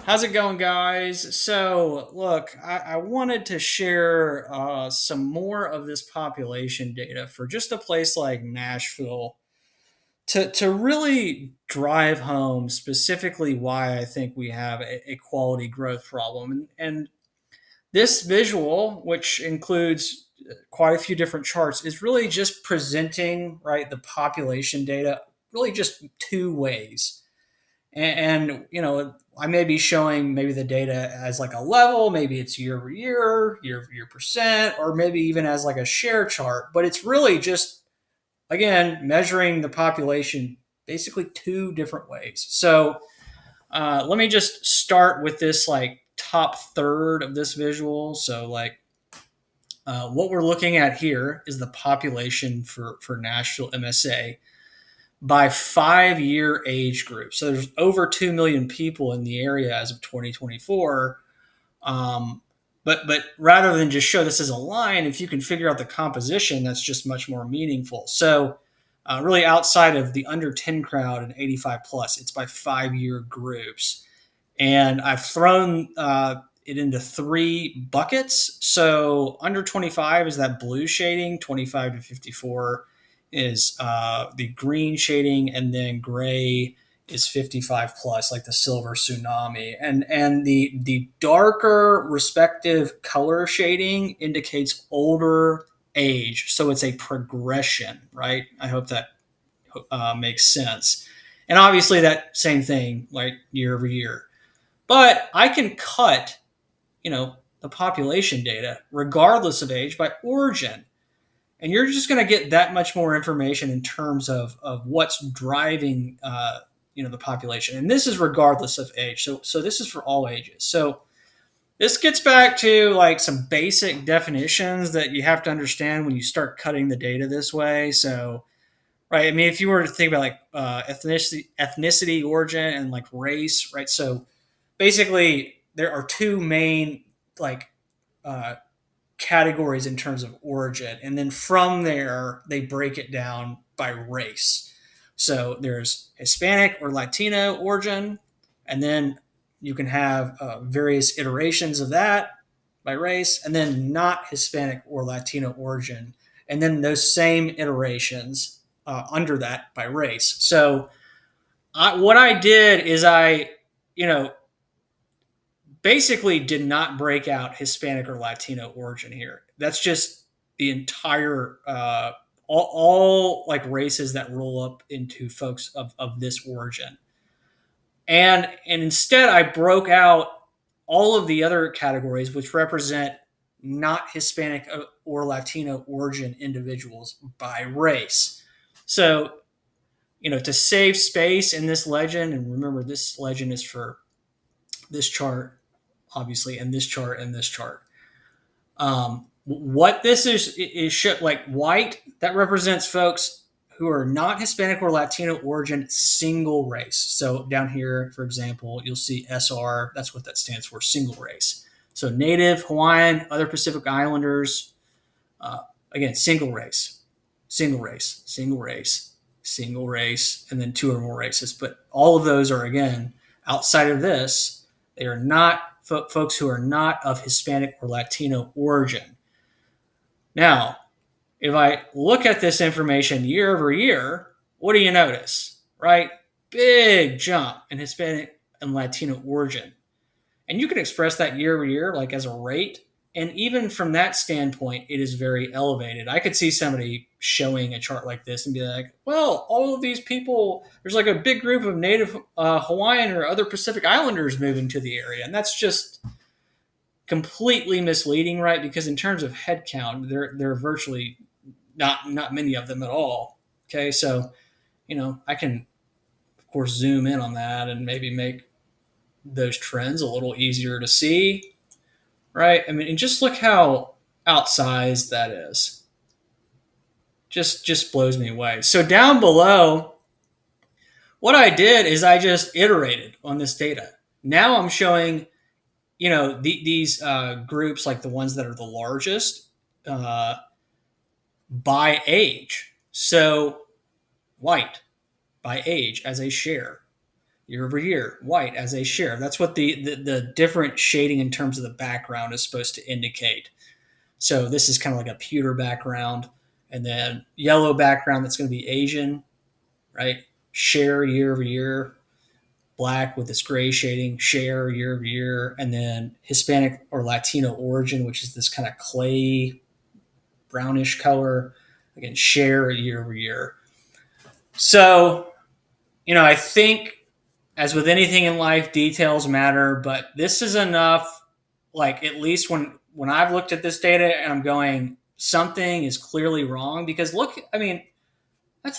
How's it going, guys? So, look, I wanted to share some more of this population data for just a place like Nashville to really drive home specifically why I think we have a quality growth problem. And this visual, which includes quite a few different charts, is really just presenting, right, the population data really just two ways. And I may be showing maybe the data as like a level, maybe it's year over year percent, or maybe even as like a share chart, but it's really just, again, measuring the population basically two different ways. So let me just start with this like top third of this visual. So like what we're looking at here is the population for Nashville MSA by 5 year age group. So there's over 2 million people in the area as of 2024. But rather than just show this as a line, if you can figure out the composition, that's just much more meaningful. So really outside of the under 10 crowd and 85 plus, it's by 5 year groups. And I've thrown it into three buckets. So under 25 is that blue shading, 25 to 54 is the green shading, and then gray is 55 plus, like the silver tsunami. And the darker respective color shading indicates older age. So it's a progression, right? I hope that makes sense. And obviously that same thing, like year over year. But I can cut, the population data regardless of age by origin. And you're just going to get that much more information in terms of what's driving, the population. And this is regardless of age. So this is for all ages. So this gets back to like some basic definitions that you have to understand when you start cutting the data this way. So, right. I mean, if you were to think about like ethnicity, origin, and like race, right? So basically there are two main like uh, categories in terms of origin, and then from there they break it down by race. So there's Hispanic or Latino origin, and then you can have various iterations of that by race, and then not Hispanic or Latino origin, and then those same iterations under that by race. So what I did is you know, basically did not break out Hispanic or Latino origin here. That's just the entire all like races that roll up into folks of this origin. And instead I broke out all of the other categories which represent not Hispanic or Latino origin individuals by race. So, to save space in this legend, and remember this legend is for this chart, obviously, and this chart and this chart. What this is like white that represents folks who are not Hispanic or Latino origin, single race. So down here, for example, you'll see SR. That's what that stands for, single race. So Native, Hawaiian, other Pacific Islanders, uh, again, single race, single race, single race, single race, and then two or more races. But all of those are, again, outside of this. They are not folks who are not of Hispanic or Latino origin. Now, if I look at this information year over year, what do you notice? Right? Big jump in Hispanic and Latino origin. And you can express that year over year, like as a rate. And even from that standpoint, it is very elevated. I could see somebody showing a chart like this and be like, well, all of these people, there's like a big group of native Hawaiian or other Pacific Islanders moving to the area. And that's just completely misleading, right? Because in terms of headcount, there are virtually not many of them at all. Okay, so I can of course zoom in on that and maybe make those trends a little easier to see, right? I mean, and just look how outsized that is. Just blows me away. So down below, what I did is I just iterated on this data. Now I'm showing these groups, like the ones that are the largest, uh, by age. So white by age as a share. year over year, white as a share. That's what the different shading in terms of the background is supposed to indicate. So this is kind of like a pewter background, and then yellow background that's going to be Asian, right? Share year over year, black with this gray shading, share year over year, and then Hispanic or Latino origin, which is this kind of clay brownish color, again, share year over year. So, I think as with anything in life, details matter, but this is enough. Like at least when I've looked at this data and I'm going, something is clearly wrong because look, I mean, that's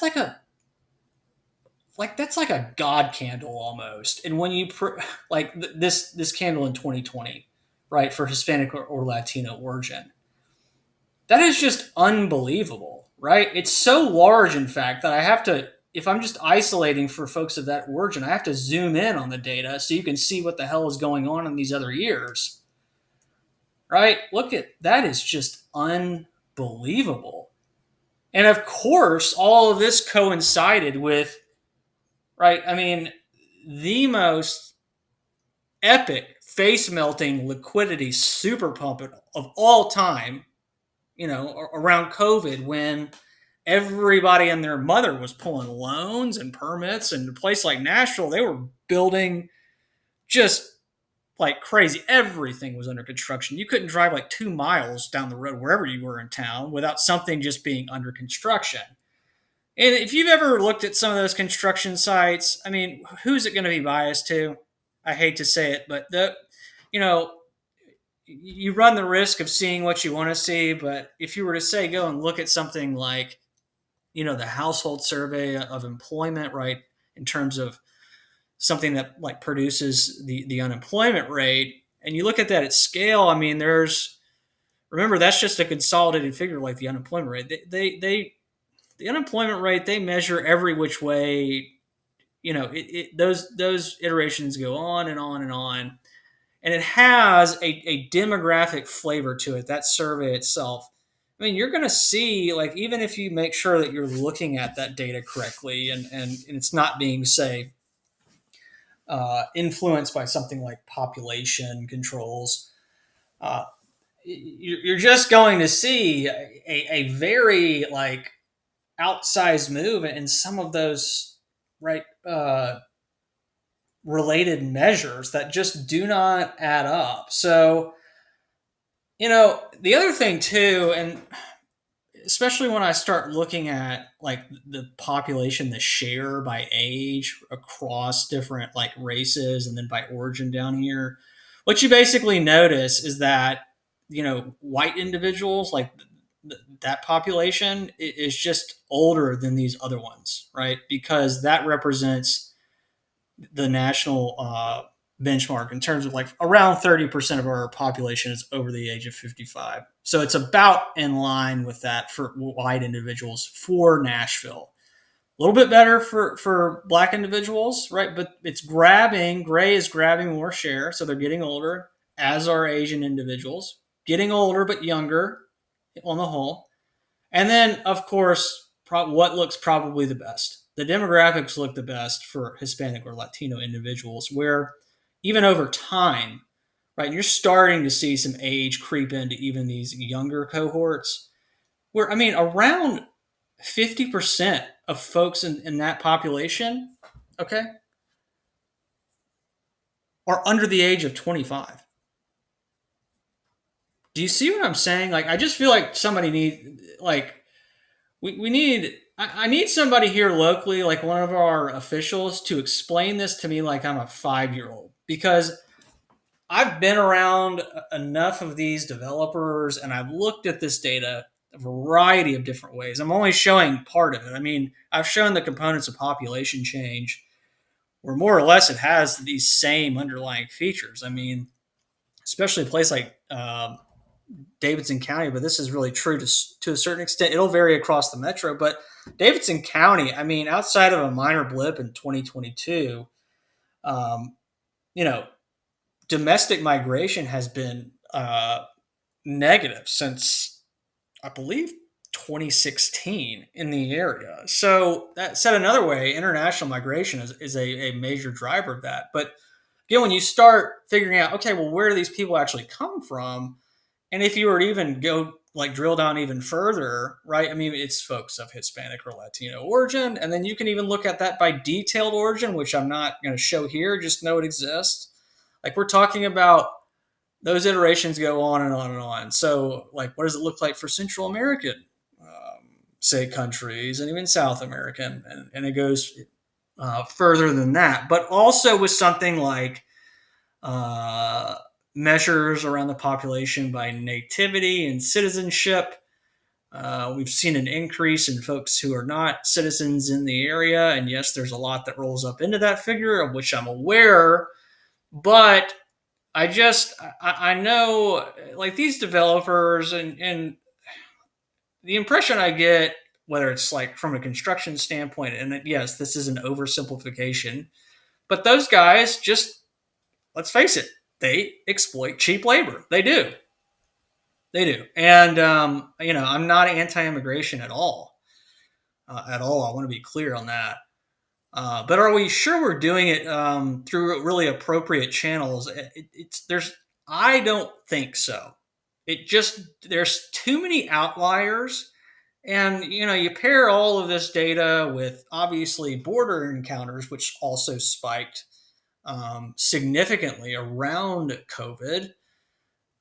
that's like a god candle almost. And when you this candle in 2020, right, for Hispanic or Latino origin, that is just unbelievable, right? It's so large, in fact, that I have to, if I'm just isolating for folks of that origin, I have to zoom in on the data so you can see what the hell is going on in these other years, right? Look at that, is just unbelievable. And of course, all of this coincided with, right? I mean, the most epic face melting liquidity super pump of all time, around COVID when everybody and their mother was pulling loans and permits, and a place like Nashville, they were building just like crazy. Everything was under construction. You couldn't drive like 2 miles down the road wherever you were in town without something just being under construction. And if you've ever looked at some of those construction sites, I mean, who's it going to be biased to? I hate to say it, but you know, you run the risk of seeing what you want to see. But if you were to say, go and look at something like, the household survey of employment, right, in terms of something that like produces the unemployment rate, and you look at that at scale, I mean, remember, that's just a consolidated figure like the unemployment rate. The unemployment rate, they measure every which way. Those iterations go on and on and on, and it has a demographic flavor to it. That survey itself. I mean, you're going to see, like, even if you make sure that you're looking at that data correctly, and it's not being, say, influenced by something like population controls, uh, you're just going to see a very like outsized move in some of those, right, related measures that just do not add up. So, the other thing too, and especially when I start looking at like the population, the share by age across different like races and then by origin down here, what you basically notice is that, white individuals, like that population is just older than these other ones, right? Because that represents the national benchmark in terms of like around 30% of our population is over the age of 55. So it's about in line with that for white individuals for Nashville. A little bit better for black individuals, right? But gray is grabbing more share. So they're getting older, as are Asian individuals, getting older but younger on the whole. And then, of course, what looks probably the best? The demographics look the best for Hispanic or Latino individuals, where even over time, right, you're starting to see some age creep into even these younger cohorts, where, I mean, around 50% of folks in that population, okay, are under the age of 25. Do you see what I'm saying? Like, I just feel like somebody like, we need I need somebody here locally, like one of our officials, to explain this to me like I'm a 5-year old, because I've been around enough of these developers and I've looked at this data a variety of different ways. I'm only showing part of it. I mean, I've shown the components of population change where more or less it has these same underlying features. I mean, especially a place like Davidson County, but this is really true to a certain extent. It'll vary across the metro, but Davidson County, I mean, outside of a minor blip in 2022, um, you know, domestic migration has been negative since, I believe, 2016 in the area. So that said another way, international migration is a major driver of that. But again, when you start figuring out, okay, well, where do these people actually come from? And if you were to even go like drill down even further, right? I mean, it's folks of Hispanic or Latino origin. And then you can even look at that by detailed origin, which I'm not going to show here, just know it exists. Like we're talking about those iterations go on and on and on. So, like, what does it look like for Central American, say, countries, and even South American, and it goes further than that. But also with something like uh, measures around the population by nativity and citizenship. We've seen an increase in folks who are not citizens in the area, and yes, there's a lot that rolls up into that figure, of which I'm aware. But I know like these developers and the impression I get, whether it's like from a construction standpoint, and yes, this is an oversimplification, but those guys just, let's face it, they exploit cheap labor. They do. They do. And, I'm not anti immigration at all. At all. I want to be clear on that. But are we sure we're doing it through really appropriate channels? I don't think so. There's too many outliers. And, you pair all of this data with obviously border encounters, which also spiked significantly around COVID.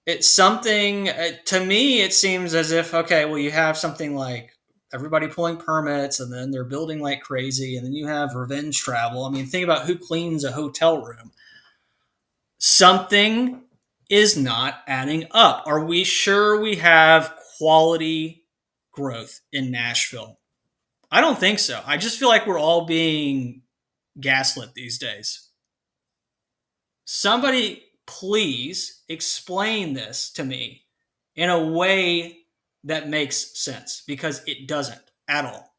It's something, to me, it seems as if, okay, well, you have something like everybody pulling permits and then they're building like crazy. And then you have revenge travel. I mean, think about who cleans a hotel room. Something is not adding up. Are we sure we have quality growth in Nashville? I don't think so. I just feel like we're all being gaslit these days. Somebody please explain this to me in a way that makes sense, because it doesn't at all.